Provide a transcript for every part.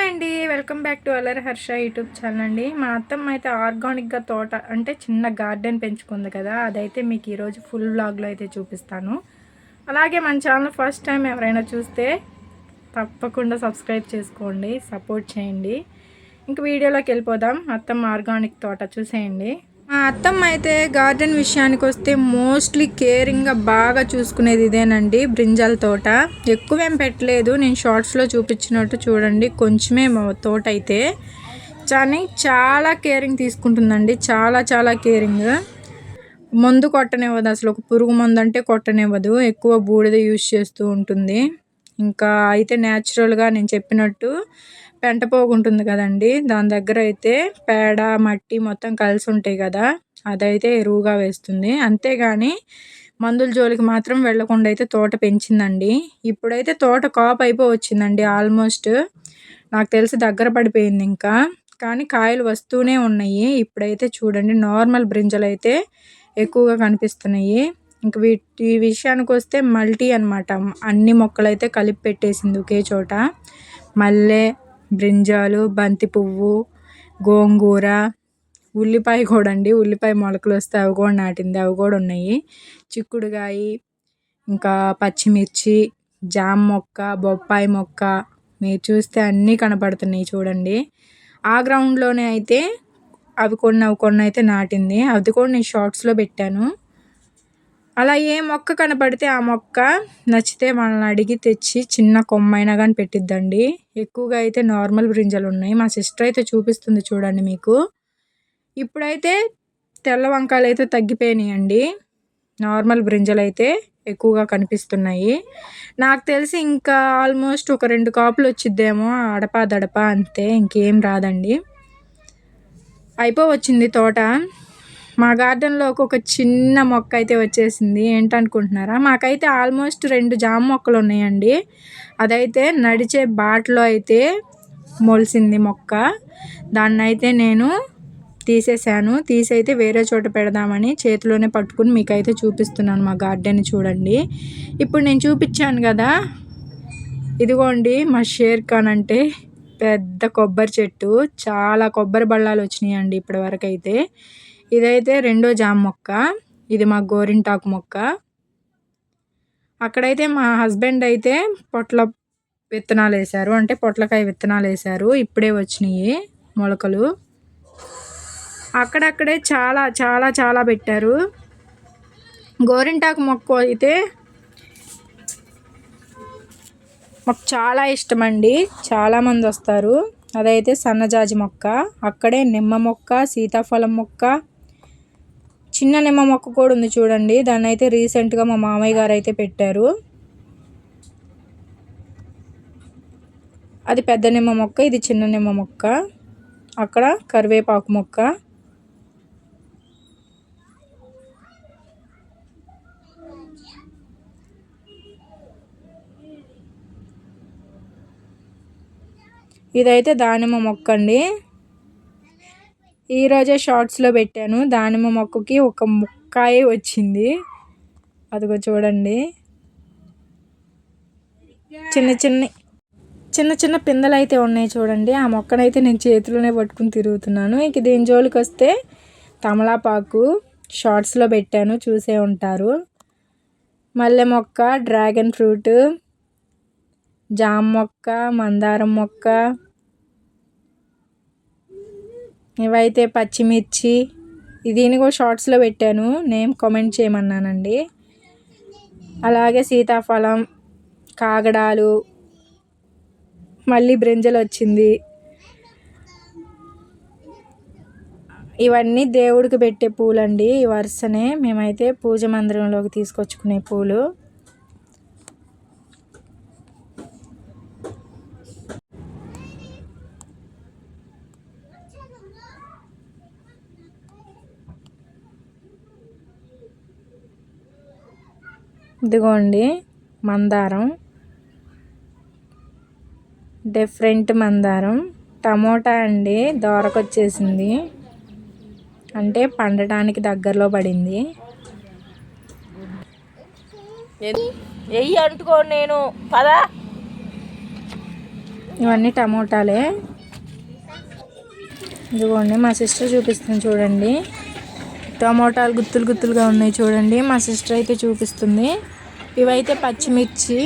అండి, welcome back to అల్లరి Harsha YouTube channel అండి. మా అత్తమ్మ అయితే ఆర్గానిక్గా తోట అంటే చిన్న గార్డెన్ పెంచుకుంది కదా, అదైతే మీకు ఈరోజు ఫుల్ వ్లాగ్లో అయితే చూపిస్తాను. అలాగే మన ఛానల్ ఫస్ట్ టైం ఎవరైనా చూస్తే తప్పకుండా సబ్స్క్రైబ్ చేసుకోండి, సపోర్ట్ చేయండి. ఇంక వీడియోలోకి వెళ్ళిపోదాం. అత్తమ్మ ఆర్గానిక్ తోట చూసేయండి. మా అత్తమ్మ అయితే గార్డెన్ విషయానికి వస్తే మోస్ట్లీ కేరింగ్గా బాగా చూసుకునేది ఇదేనండి, బ్రింజాల్ తోట. ఎక్కువేం పెట్టలేదు, నేను షార్ట్స్లో చూపించినట్టు చూడండి, కొంచెమే తోట అయితే. కానీ చాలా కేరింగ్ తీసుకుంటుందండి, చాలా చాలా కేరింగ్. మందు కొట్టనివ్వదు అసలు, ఒక పురుగు మందు అంటే కొట్టనివ్వదు, ఎక్కువ బూడిద యూజ్ చేస్తూ ఉంటుంది. ఇంకా అయితే న్యాచురల్గా నేను చెప్పినట్టు పెంట పోగుంటుంది కదండి, దాని దగ్గర అయితే పేడ మట్టి మొత్తం కలిసి ఉంటాయి కదా, అదైతే ఎరువుగా వేస్తుంది. అంతేగాని మందుల జోలికి మాత్రం వెళ్లకుండా అయితే తోట పెంచిందండి. ఇప్పుడైతే తోట కాపు అయిపోవచ్చిందండి ఆల్మోస్ట్, నాకు తెలిసి దగ్గర పడిపోయింది ఇంకా. కానీ కాయలు వస్తూనే ఉన్నాయి. ఇప్పుడైతే చూడండి నార్మల్ బ్రింజలు అయితే ఎక్కువగా కనిపిస్తున్నాయి. ఇంక వీటి విషయానికి వస్తే మల్టీ అనమాట, అన్ని మొక్కలు అయితే కలిపి పెట్టేసింది ఒకే చోట. మల్లె, బ్రింజాలు, బంతి పువ్వు, గోంగూర, ఉల్లిపాయ కూడా అండి, ఉల్లిపాయ మొలకలు వస్తే అవి కూడా నాటింది, అవి కూడా ఉన్నాయి. చిక్కుడుకాయ, ఇంకా పచ్చిమిర్చి, జామ మొక్క, బొప్పాయి మొక్క, మీరు చూస్తే అన్నీ కనపడుతున్నాయి చూడండి. ఆ గ్రౌండ్లోనే అయితే అవి కొన్ని అయితే నాటింది, అది కూడా నేను షార్ట్స్లో పెట్టాను. అలా ఏ మొక్క కనపడితే ఆ మొక్క నచ్చితే మనల్ని అడిగి తెచ్చి చిన్న కొమ్మైనా కానీ పెట్టిద్దండి. ఎక్కువగా అయితే నార్మల్ బ్రింజలు ఉన్నాయి. మా సిస్టర్ అయితే చూపిస్తుంది చూడండి మీకు. ఇప్పుడైతే తెల్ల వంకాయలు అయితే తగ్గిపోయినాయండి, నార్మల్ బ్రింజలు అయితే ఎక్కువగా కనిపిస్తున్నాయి. నాకు తెలిసి ఇంకా ఆల్మోస్ట్ ఒక 2 కాపులు వచ్చిద్దేమో, అడపా దడప అంతే, ఇంకేం రాదండి. అయిపోవచ్చింది తోట. మా గార్డెన్లో ఒక చిన్న మొక్క అయితే వచ్చేసింది. ఏంటనుకుంటున్నారా, మాకైతే ఆల్మోస్ట్ 2 జామ మొక్కలు ఉన్నాయండి. అదైతే నడిచే బాటలో అయితే మొలిసింది మొక్క. దాన్ని అయితే నేను తీసేసాను, తీసైతే వేరే చోట పెడదామని చేతిలోనే పట్టుకుని మీకైతే చూపిస్తున్నాను మా గార్డెన్ చూడండి. ఇప్పుడు నేను చూపించాను కదా, ఇదిగోండి మా షేర్ ఖాన్ అంటే పెద్ద కొబ్బరి చెట్టు, చాలా కొబ్బరి బళ్ళాలు వచ్చినాయండి ఇప్పటి వరకు అయితే. ఇదైతే రెండో జామ మొక్క, ఇది మా గోరింటాకు మొక్క. అక్కడైతే మా హస్బెండ్ అయితే పొట్ల విత్తనాలు వేశారు, అంటే పొట్లకాయ విత్తనాలు వేశారు, ఇప్పుడే వచ్చినాయి మొలకలు. అక్కడక్కడే చాలా చాలా చాలా పెట్టారు. గోరింటాకు మొక్క అయితే మాకు చాలా ఇష్టం అండి, చాలామంది వస్తారు. అదైతే సన్నజాజి మొక్క, అక్కడే నిమ్మ మొక్క, సీతాఫలం మొక్క, చిన్న నిమ్మ మొక్క కూడా ఉంది చూడండి. దాన్ని అయితే రీసెంట్గా మా మామయ్య గారు అయితే పెట్టారు. అది పెద్ద నిమ్మ మొక్క, ఇది చిన్న నిమ్మ మొక్క. అక్కడ కరివేపాకు మొక్క. ఇదైతే దానిమ్మ మొక్క అండి, ఈరోజే షార్ట్స్లో పెట్టాను. దానిమ్మ మొక్కకి ఒక ముక్కాయ వచ్చింది, అదిగో చూడండి. చిన్న చిన్న చిన్న చిన్న పిందెలు అయితే ఉన్నాయి చూడండి. ఆ మొక్కనైతే నేను చేతిలోనే పట్టుకుని తిరుగుతున్నాను. ఇంక దీని జోలికి వస్తే తమలపాకు షార్ట్స్లో పెట్టాను, చూసే ఉంటారు. మల్లె మొక్క, డ్రాగన్ ఫ్రూట్, జామ మొక్క, మందారం మొక్క, ఇవైతే పచ్చిమిర్చి. దీన్ని కూడా షార్ట్స్లో పెట్టాను, నేమ్ కామెంట్ చేయమన్నానండి. అలాగే సీతాఫలం, కాగడాలు, మళ్ళీ బ్రింజలు వచ్చింది. ఇవన్నీ దేవుడికి పెట్టే పూలండి, ఈ వరుసనే మేమైతే పూజ మందిరంలోకి తీసుకొచ్చుకునే పూలు. ఇదిగోండి మందారం, డిఫరెంట్ మందారం. టమోటా అండి, దోరకొచ్చేసింది, అంటే పండటానికి దగ్గరలో పడింది. ఎయ్యి అంటుకో, నేను పదా ఇవన్నీ టమోటాలే. ఇదిగోండి మా సిస్టర్ చూపిస్తుంది చూడండి. టమోటాలు గుత్తులు గుత్తులుగా ఉన్నాయి చూడండి. మా సిస్టర్ అయితే చూపిస్తుంది. ఇవైతే పచ్చిమిర్చి,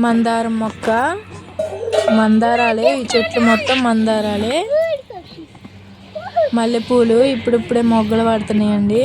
మందారం మొక్క, మందారాలే. ఈ చెట్లు మొత్తం మందారాలే. మల్లెపూలు ఇప్పుడిప్పుడే మొగ్గలు పడుతున్నాయండి.